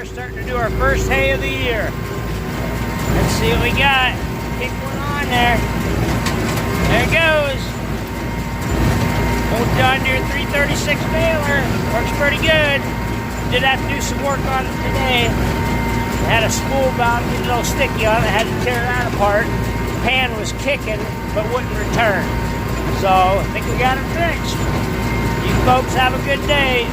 are starting to do our first hay of the year. Let's see what we got. Kick one on there. There it goes. Old John Deere 336 baler. Works pretty good. Did have to do some work on it today. It had a spool valve, getting a little sticky on it. I had to tear that apart. The pan was kicking, but wouldn't return. So I think we got it fixed. You folks have a good day.